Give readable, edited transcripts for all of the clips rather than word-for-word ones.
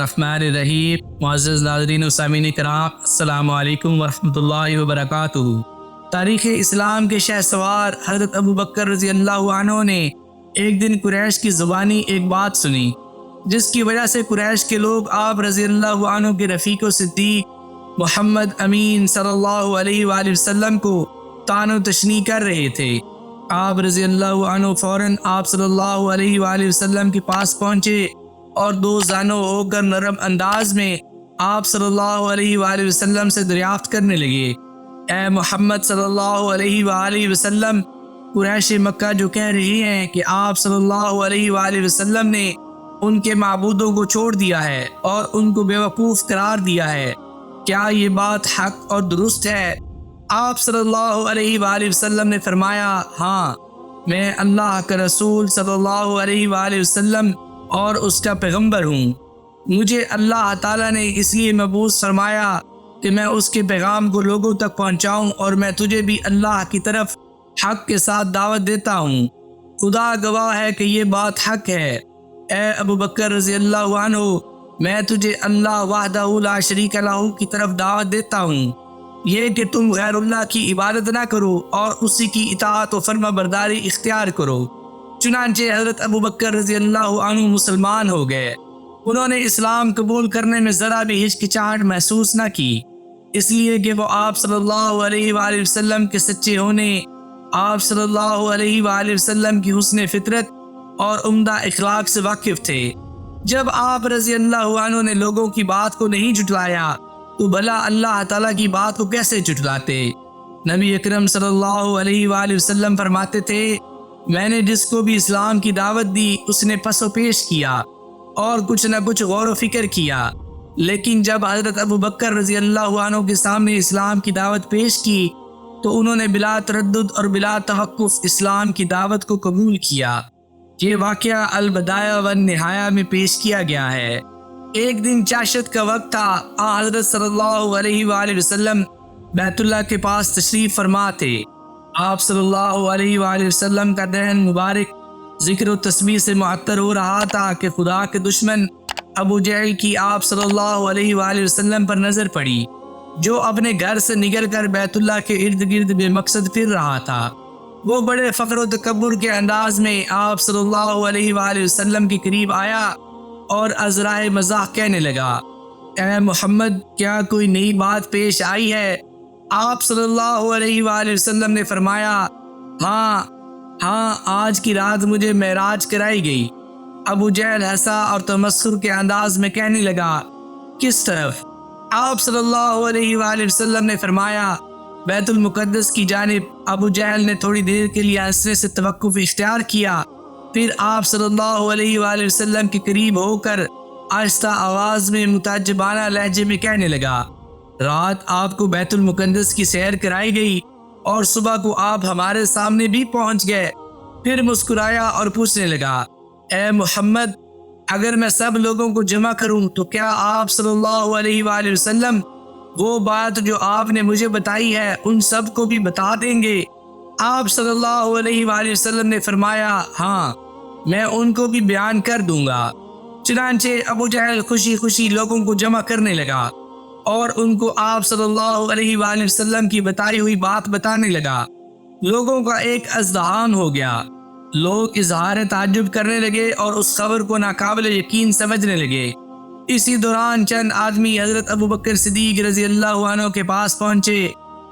الرحمن الرحیم۔ معزز ناظرین و سامعین کرام، السلام علیکم ورحمۃ اللہ وبرکاتہ۔ تاریخ اسلام کے شہ سوار حضرت ابو بکر رضی اللہ عنہ نے ایک دن قریش کی زبانی ایک بات سنی، جس کی وجہ سے قریش کے لوگ آپ رضی اللہ عنہ کے رفیق و صدیق محمد امین صلی اللہ علیہ وآلہ وسلم کو طعن و تشنیع کر رہے تھے۔ آپ رضی اللہ عنہ فوراً آپ صلی اللہ علیہ وآلہ وسلم کے پاس پہنچے اور دو زانوں ہو کر نرم انداز میں آپ صلی اللہ علیہ وآلہ وسلم سے دریافت کرنے لگے، اے محمد صلی اللہ علیہ وآلہ وسلم، قریش مکہ جو کہہ رہے ہیں کہ آپ صلی اللہ علیہ وآلہ وسلم نے ان کے معبودوں کو چھوڑ دیا ہے اور ان کو بیوقوف قرار دیا ہے، کیا یہ بات حق اور درست ہے؟ آپ صلی اللہ علیہ وآلہ وسلم نے فرمایا، ہاں، میں اللہ کا رسول صلی اللہ علیہ وآلہ وسلم اور اس کا پیغمبر ہوں۔ مجھے اللہ تعالیٰ نے اس لیے مبعوث فرمایا کہ میں اس کے پیغام کو لوگوں تک پہنچاؤں، اور میں تجھے بھی اللہ کی طرف حق کے ساتھ دعوت دیتا ہوں۔ خدا گواہ ہے کہ یہ بات حق ہے۔ اے ابو بکر رضی اللہ عنہ، میں تجھے اللہ وحدہ لا شریک لہ کی طرف دعوت دیتا ہوں، یہ کہ تم غیر اللہ کی عبادت نہ کرو اور اسی کی اطاعت و فرما برداری اختیار کرو۔ چنانچہ حضرت ابو بکر رضی اللہ عنہ مسلمان ہو گئے۔ انہوں نے اسلام قبول کرنے میں ذرا بھی ہچکچاہٹ محسوس نہ کی، اس لیے کہ وہ آپ صلی اللہ علیہ وآلہ وسلم کے سچے ہونے، آپ صلی اللہ علیہ وآلہ وسلم کی حسن فطرت اور عمدہ اخلاق سے واقف تھے۔ جب آپ رضی اللہ عنہ نے لوگوں کی بات کو نہیں جھٹلایا تو بھلا اللہ تعالیٰ کی بات کو کیسے جھٹلاتے؟ نبی اکرم صلی اللہ علیہ وآلہ وسلم فرماتے تھے، میں نے جس کو بھی اسلام کی دعوت دی اس نے پس و پیش کیا اور کچھ نہ کچھ غور و فکر کیا، لیکن جب حضرت ابو بکر رضی اللہ عنہ کے سامنے اسلام کی دعوت پیش کی تو انہوں نے بلا تردد اور بلا توقف اسلام کی دعوت کو قبول کیا۔ یہ واقعہ البدایہ والنہایہ میں پیش کیا گیا ہے۔ ایک دن چاشت کا وقت تھا، حضرت صلی اللہ علیہ وآلہ وسلم بیت اللہ کے پاس تشریف فرما تھے۔ آپ صلی اللہ علیہ وآلہ وسلم کا دہن مبارک ذکر و تسبیح سے معطر ہو رہا تھا کہ خدا کے دشمن ابو جہل کی آپ صلی اللہ علیہ وآلہ وسلم پر نظر پڑی، جو اپنے گھر سے نکل کر بیت اللہ کے ارد گرد بے مقصد پھر رہا تھا۔ وہ بڑے فخر و تکبر کے انداز میں آپ صلی اللہ علیہ وآلہ وسلم کے قریب آیا اور ازرائے مزاح کہنے لگا، اے محمد، کیا کوئی نئی بات پیش آئی ہے؟ آپ صلی اللہ علیہ وآلہ وسلم نے فرمایا، ہاں، آج کی رات مجھے معراج کرائی گئی۔ ابو جہل ہنسا اور تمسخر کے انداز میں کہنے لگا، کس طرف؟ آپ صلی اللہ علیہ وآلہ وسلم نے فرمایا، بیت المقدس کی جانب۔ ابو جہل نے تھوڑی دیر کے لیے ہنسنے سے توقف اختیار کیا، پھر آپ صلی اللہ علیہ وآلہ وسلم کے قریب ہو کر آہستہ آواز میں متعجبانہ لہجے میں کہنے لگا، رات آپ کو بیت المقدس کی سیر کرائی گئی اور صبح کو آپ ہمارے سامنے بھی پہنچ گئے۔ پھر مسکرایا اور پوچھنے لگا، اے محمد، اگر میں سب لوگوں کو جمع کروں تو کیا آپ صلی اللہ علیہ وآلہ وسلم وہ بات جو آپ نے مجھے بتائی ہے ان سب کو بھی بتا دیں گے؟ آپ صلی اللہ علیہ وآلہ وسلم نے فرمایا، ہاں، میں ان کو بھی بیان کر دوں گا۔ چنانچہ ابو جہل خوشی خوشی لوگوں کو جمع کرنے لگا اور ان کو آپ صلی اللہ علیہ وآلہ وسلم کی بتائی ہوئی بات بتانے لگا۔ لوگوں کا ایک ازدحام ہو گیا، لوگ اظہار تعجب کرنے لگے اور اس خبر کو ناقابل یقین سمجھنے لگے۔ اسی دوران چند آدمی حضرت ابو بکر صدیق رضی اللہ عنہ کے پاس پہنچے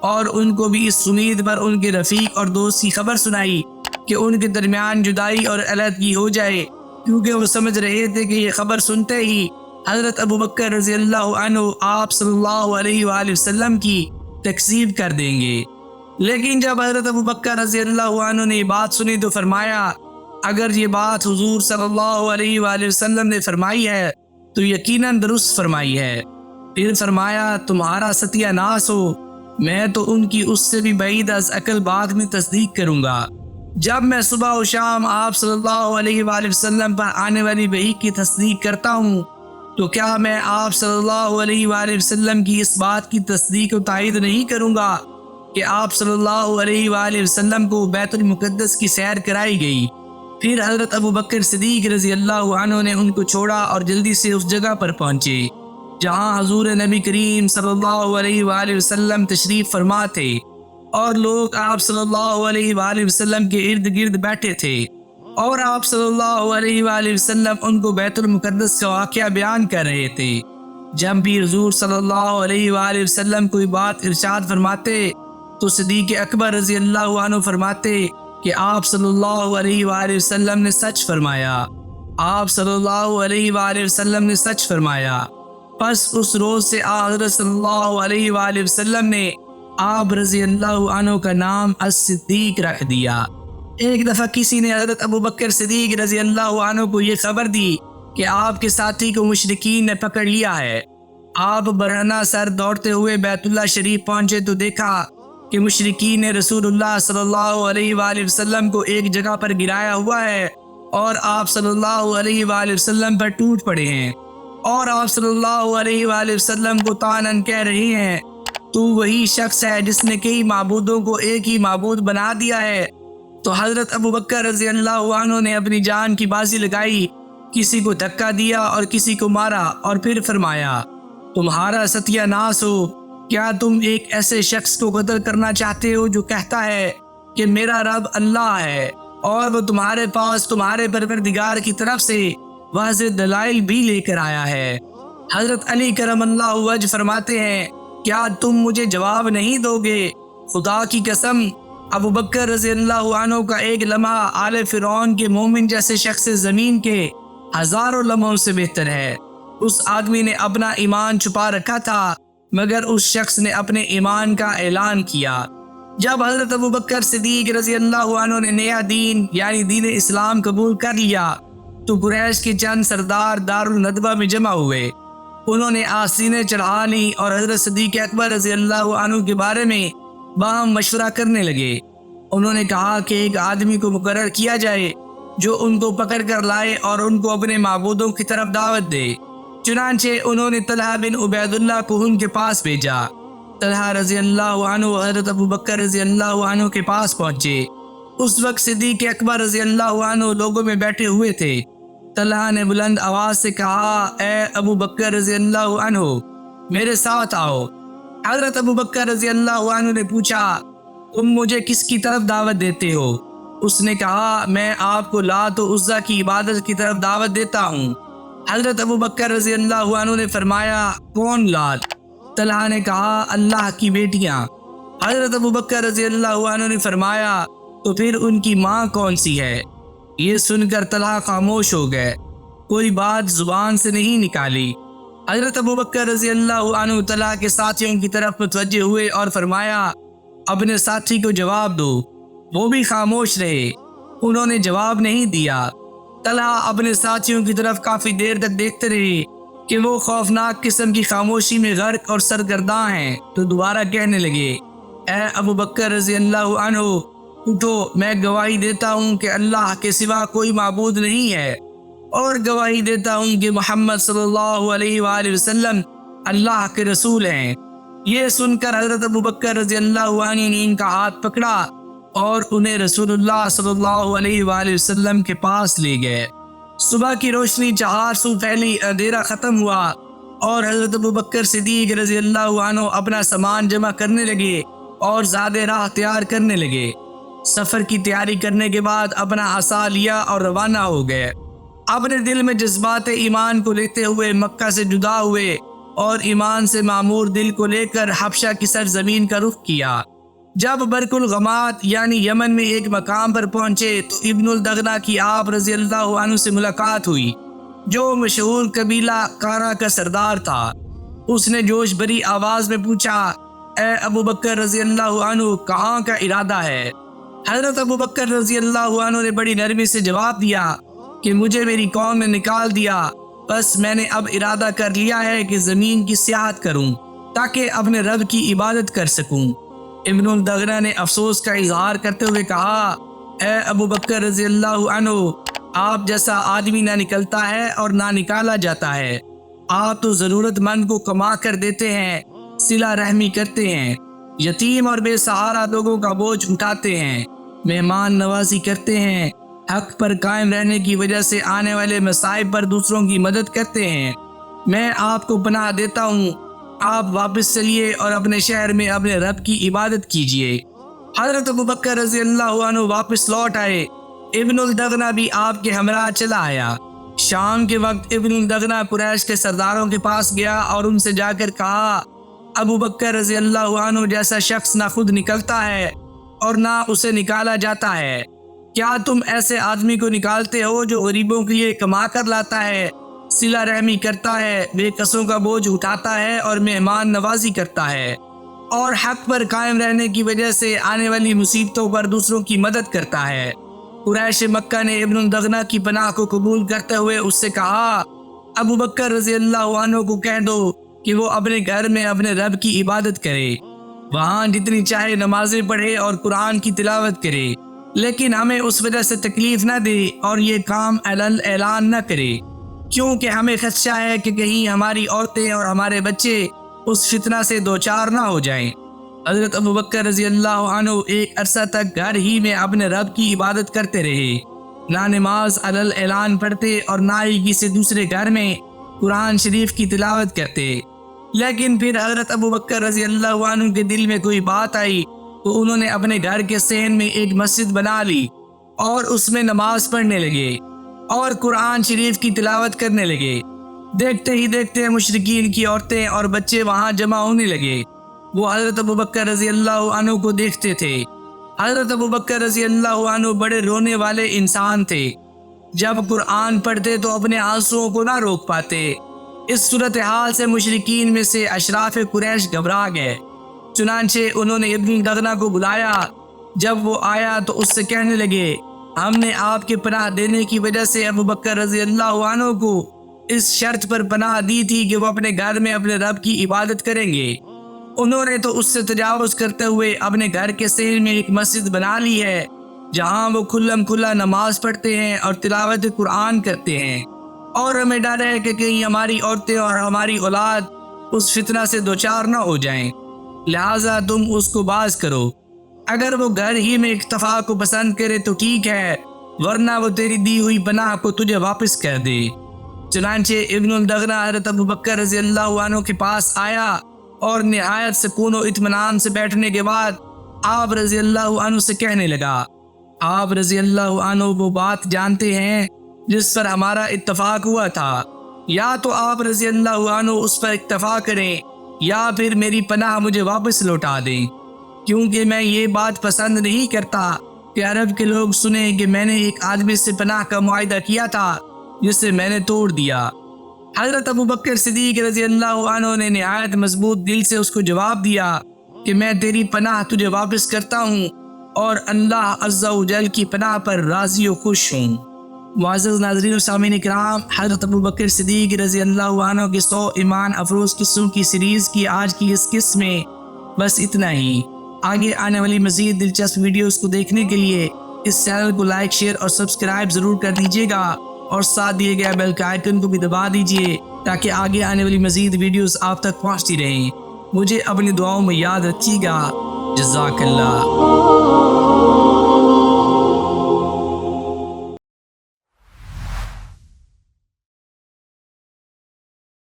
اور ان کو بھی اس امید پر ان کے رفیق اور دوست کی خبر سنائی کہ ان کے درمیان جدائی اور علیحدگی ہو جائے، کیونکہ وہ سمجھ رہے تھے کہ یہ خبر سنتے ہی حضرت ابو بکر رضی اللہ عنہ آپ صلی اللہ علیہ وآلہ وسلم کی تکذیب کر دیں گے۔ لیکن جب حضرت ابو بکر رضی اللہ عنہ نے یہ بات سنی تو فرمایا، اگر یہ بات حضور صلی اللہ علیہ وآلہ وسلم نے فرمائی ہے تو یقیناً درست فرمائی ہے۔ پھر فرمایا، تمہارا ستیہ ناس ہو، میں تو ان کی اس سے بھی بعید از عقل بات میں تصدیق کروں گا۔ جب میں صبح و شام آپ صلی اللہ علیہ وآلہ وسلم پر آنے والی وحی کی تصدیق کرتا ہوں تو کیا میں آپ صلی اللہ علیہ وآلہ وسلم کی اس بات کی تصدیق و تائید نہیں کروں گا کہ آپ صلی اللہ علیہ وآلہ وسلم کو بیت المقدس کی سیر کرائی گئی؟ پھر حضرت ابو بکر صدیق رضی اللہ عنہ نے ان کو چھوڑا اور جلدی سے اس جگہ پر پہنچے جہاں حضور نبی کریم صلی اللہ علیہ وآلہ وسلم تشریف فرما تھے، اور لوگ آپ صلی اللہ علیہ وآلہ وسلم کے ارد گرد بیٹھے تھے، اور آپ صلی اللہ علیہ وآلہ وسلم ان کو بیت المقدس کا واقعہ بیان کر رہے تھے۔ جب بھی حضور صلی اللہ علیہ وآلہ وسلم کوئی بات ارشاد فرماتے تو صدیق اکبر رضی اللہ عنہ فرماتے کہ آپ صلی اللہ علیہ وآلہ وسلم نے سچ فرمایا، آپ صلی اللہ علیہ وآلہ وسلم نے سچ فرمایا۔ پس اس روز سے حضرت صلی اللہ علیہ وآلہ وسلم نے آپ رضی اللہ عنہ کا نام الصدیق رکھ دیا۔ ایک دفعہ کسی نے حضرت ابو بکر صدیق رضی اللہ عنہ کو یہ خبر دی کہ آپ کے ساتھی کو مشرکین نے پکڑ لیا ہے۔ آپ برہنہ سر دوڑتے ہوئے بیت اللہ شریف پہنچے تو دیکھا کہ مشرکین نے رسول اللہ صلی اللہ علیہ وآلہ وسلم کو ایک جگہ پر گرایا ہوا ہے، اور آپ صلی اللہ علیہ وآلہ وسلم پر ٹوٹ پڑے ہیں، اور آپ صلی اللہ علیہ وآلہ وسلم کو طعناً کہہ رہے ہیں تو وہی شخص ہے جس نے کئی معبودوں کو ایک ہی معبود بنا دیا ہے۔ تو حضرت ابو بکر رضی اللہ عنہ نے اپنی جان کی بازی لگائی، کسی کو دھکا دیا اور کسی کو مارا، اور پھر فرمایا تمہارا ستیہ ناس ہو، کیا تم ایک ایسے شخص کو قتل کرنا چاہتے ہو جو کہتا ہے کہ میرا رب اللہ ہے، اور وہ تمہارے پاس تمہارے پروردگار کی طرف سے واضح دلائل بھی لے کر آیا ہے۔ حضرت علی کرم اللہ وجہ فرماتے ہیں کیا تم مجھے جواب نہیں دو گے؟ خدا کی قسم ابو بکر رضی اللہ عنہ کا ایک لمحہ آل فرعون کے مومن جیسے شخص زمین کے ہزاروں لمحوں سے بہتر ہے۔ اس آدمی نے اپنا ایمان چھپا رکھا تھا، مگر اس شخص نے اپنے ایمان کا اعلان کیا۔ جب حضرت ابو بکر صدیق رضی اللہ عنہ نے نیا دین یعنی دین اسلام قبول کر لیا تو قریش کے چند سردار دار الندوہ میں جمع ہوئے۔ انہوں نے آستینیں چڑھا لی اور حضرت صدیق اکبر رضی اللہ عنہ کے بارے میں باہم مشورہ کرنے لگے۔ انہوں نے کہا کہ ایک آدمی کو مقرر کیا جائے جو ان کو پکڑ کر لائے اور ان کو اپنے معبودوں کی طرف دعوت دے۔ چنانچہ انہوں نے طلحہ بن عبید اللہ کو ان کے پاس بھیجا۔ طلحہ رضی اللہ عنہ حضرت ابو بکر رضی اللہ عنہ کے پاس پہنچے۔ اس وقت صدیق اکبر رضی اللہ عنہ لوگوں میں بیٹھے ہوئے تھے۔ طلحہ نے بلند آواز سے کہا اے ابو بکر رضی اللہ عنہ میرے ساتھ آؤ۔ حضرت ابو بکر رضی اللہ عنہ نے پوچھا تم مجھے کس کی طرف دعوت دیتے ہو؟ اس نے کہا میں آپ کو لات و عزیٰ کی عبادت کی طرف دعوت دیتا ہوں۔ حضرت ابو بکر رضی اللہ عنہ نے فرمایا کون لات؟ طلحہ نے کہا اللہ کی بیٹیاں۔ حضرت ابو بکر رضی اللہ عنہ نے فرمایا تو پھر ان کی ماں کون سی ہے؟ یہ سن کر طلحہ خاموش ہو گئے، کوئی بات زبان سے نہیں نکالی۔ حضرت ابو بکر رضی اللہ عنہ طلحہ کے ساتھیوں کی طرف متوجہ ہوئے اور فرمایا اپنے ساتھی کو جواب دو۔ وہ بھی خاموش رہے، انہوں نے جواب نہیں دیا۔ طلحہ اپنے ساتھیوں کی طرف کافی دیر تک دیکھتے رہے کہ وہ خوفناک قسم کی خاموشی میں غرق اور سرگرداں ہیں، تو دوبارہ کہنے لگے اے ابو بکر رضی اللہ عنہ اٹھو، میں گواہی دیتا ہوں کہ اللہ کے سوا کوئی معبود نہیں ہے، اور گواہی دیتا ہوں کہ محمد صلی اللہ علیہ وآلہ وسلم اللہ کے رسول ہیں۔ یہ سن کر حضرت ابو بکر رضی اللہ عنہ نے ان کا ہاتھ پکڑا اور انہیں رسول اللہ صلی اللہ علیہ وآلہ وسلم کے پاس لے گئے۔ صبح کی روشنی چہار سو پھیلی، اندھیرا ختم ہوا اور حضرت ابو بکر صدیق رضی اللہ عنہ اپنا سامان جمع کرنے لگے اور زیادہ راہ تیار کرنے لگے۔ سفر کی تیاری کرنے کے بعد اپنا عصا لیا اور روانہ ہو گئے۔ اپنے دل میں جذبات ایمان کو لیتے ہوئے مکہ سے جدا ہوئے اور ایمان سے معمور دل کو لے کر حبشہ کی سرزمین کا رخ کیا۔ جب برق الغمات یعنی یمن میں ایک مقام پر پہنچے تو ابن الدغنہ کی آپ رضی اللہ عنہ سے ملاقات ہوئی، جو مشہور قبیلہ کارا کا سردار تھا۔ اس نے جوش بری آواز میں پوچھا اے ابو بکر رضی اللہ عنہ کہاں کا ارادہ ہے؟ حضرت ابو بکر رضی اللہ عنہ نے بڑی نرمی سے جواب دیا کہ مجھے میری قوم نے نکال دیا، بس میں نے اب ارادہ کر لیا ہے کہ زمین کی سیاحت کروں تاکہ اپنے رب کی عبادت کر سکوں۔ ابن الدغنہ نے افسوس کا اظہار کرتے ہوئے کہا اے ابو بکر رضی اللہ عنہ آپ جیسا آدمی نہ نکلتا ہے اور نہ نکالا جاتا ہے۔ آپ تو ضرورت مند کو کما کر دیتے ہیں، صلہ رحمی کرتے ہیں، یتیم اور بے سہارا لوگوں کا بوجھ اٹھاتے ہیں، مہمان نوازی کرتے ہیں، حق پر قائم رہنے کی وجہ سے آنے والے مصائب پر دوسروں کی مدد کرتے ہیں۔ میں آپ کو پناہ دیتا ہوں، آپ واپس چلیے اور اپنے شہر میں اپنے رب کی عبادت کیجیے۔ حضرت ابوبکر رضی اللہ عنہ واپس لوٹ آئے۔ ابن الدغنہ بھی آپ کے ہمراہ چلا آیا۔ شام کے وقت ابن الدغنہ قریش کے سرداروں کے پاس گیا اور ان سے جا کر کہا، ابوبکر رضی اللہ عنہ جیسا شخص نہ خود نکلتا ہے اور نہ اسے نکالا جاتا ہے۔ کیا تم ایسے آدمی کو نکالتے ہو جو غریبوں کے لیے کما کر لاتا ہے، صلہ رحمی کرتا ہے، بے کسوں کا بوجھ اٹھاتا ہے اور مہمان نوازی کرتا ہے، اور حق پر قائم رہنے کی وجہ سے آنے والی مصیبتوں پر دوسروں کی مدد کرتا ہے؟ قریش مکہ نے ابن الدغنہ کی پناہ کو قبول کرتے ہوئے اس سے کہا، ابوبکر رضی اللہ عنہ کو کہہ دو کہ وہ اپنے گھر میں اپنے رب کی عبادت کرے، وہاں جتنی چاہے نمازیں پڑھے اور قرآن کی تلاوت کرے، لیکن ہمیں اس وجہ سے تکلیف نہ دے اور یہ کام اعلان نہ کرے، کیونکہ ہمیں خدشہ ہے کہ کہیں ہماری عورتیں اور ہمارے بچے اس فتنہ سے دوچار نہ ہو جائیں۔ حضرت ابوبکر رضی اللہ عنہ ایک عرصہ تک گھر ہی میں اپنے رب کی عبادت کرتے رہے، نہ نماز اعلان پڑھتے اور نہ ہی کسی دوسرے گھر میں قرآن شریف کی تلاوت کرتے۔ لیکن پھر حضرت ابوبکر رضی اللہ عنہ کے دل میں کوئی بات آئی تو انہوں نے اپنے گھر کے صحن میں ایک مسجد بنا لی اور اس میں نماز پڑھنے لگے اور قرآن شریف کی تلاوت کرنے لگے۔ دیکھتے ہی دیکھتے مشرکین کی عورتیں اور بچے وہاں جمع ہونے لگے۔ وہ حضرت ابوبکر رضی اللہ عنہ کو دیکھتے تھے۔ حضرت ابوبکر رضی اللہ عنہ بڑے رونے والے انسان تھے۔ جب قرآن پڑھتے تو اپنے آنسوؤں کو نہ روک پاتے۔ اس صورتحال سے مشرکین میں سے اشراف قریش گھبرا گئے۔ چنانچہ انہوں نے ابن الدغنہ کو بلایا۔ جب وہ آیا تو اس سے کہنے لگے، ہم نے آپ کے پناہ دینے کی وجہ سے ابوبکر رضی اللہ عنہ کو اس شرط پر پناہ دی تھی کہ وہ اپنے گھر میں اپنے رب کی عبادت کریں گے۔ انہوں نے تو اس سے تجاوز کرتے ہوئے اپنے گھر کے صحن میں ایک مسجد بنا لی ہے جہاں وہ کھلم کھلا نماز پڑھتے ہیں اور تلاوت قرآن کرتے ہیں، اور ہمیں ڈر ہے کہ کہیں ہماری عورتیں اور ہماری اولاد اس فتنہ سے دوچار نہ ہو جائیں، لہٰذا تم اس کو باز کرو۔ اگر وہ گھر ہی میں اکتفا کو پسند کرے تو ٹھیک ہے، ورنہ وہ تیری دی ہوئی پناہ کو تجھے واپس کر دے۔ چنانچہ ابن الدغنہ حضرت ابوبکر رضی اللہ عنہ کے پاس آیا اور نہایت سکون و اطمینان سے بیٹھنے کے بعد آپ رضی اللہ عنہ سے کہنے لگا، آپ رضی اللہ عنہ وہ بات جانتے ہیں جس پر ہمارا اتفاق ہوا تھا، یا تو آپ رضی اللہ عنہ اس پر اکتفا کریں یا پھر میری پناہ مجھے واپس لوٹا دیں، کیونکہ میں یہ بات پسند نہیں کرتا کہ عرب کے لوگ سنیں کہ میں نے ایک آدمی سے پناہ کا معاہدہ کیا تھا جسے میں نے توڑ دیا۔ حضرت ابوبکر صدیق رضی اللہ عنہ نے نہایت مضبوط دل سے اس کو جواب دیا کہ میں تیری پناہ تجھے واپس کرتا ہوں اور اللہ عز و جل کی پناہ پر راضی و خوش ہوں۔ معزز ناظرین و سامعین کرام، حضرت ابوبکر صدیق رضی اللہ عنہ کے 100 ایمان افروز قصوں کی سیریز کی آج کی اس قسط میں بس اتنا ہی۔ آگے آنے والی مزید دلچسپ ویڈیوز کو دیکھنے کے لیے اس چینل کو لائک، شیئر اور سبسکرائب ضرور کر دیجیے گا، اور ساتھ دیے گئے بیل کے آئیکن کو بھی دبا دیجیے تاکہ آگے آنے والی مزید ویڈیوز آپ تک پہنچتی رہیں۔ مجھے اپنی دعاؤں میں یاد رکھیے گا۔ جزاک اللہ۔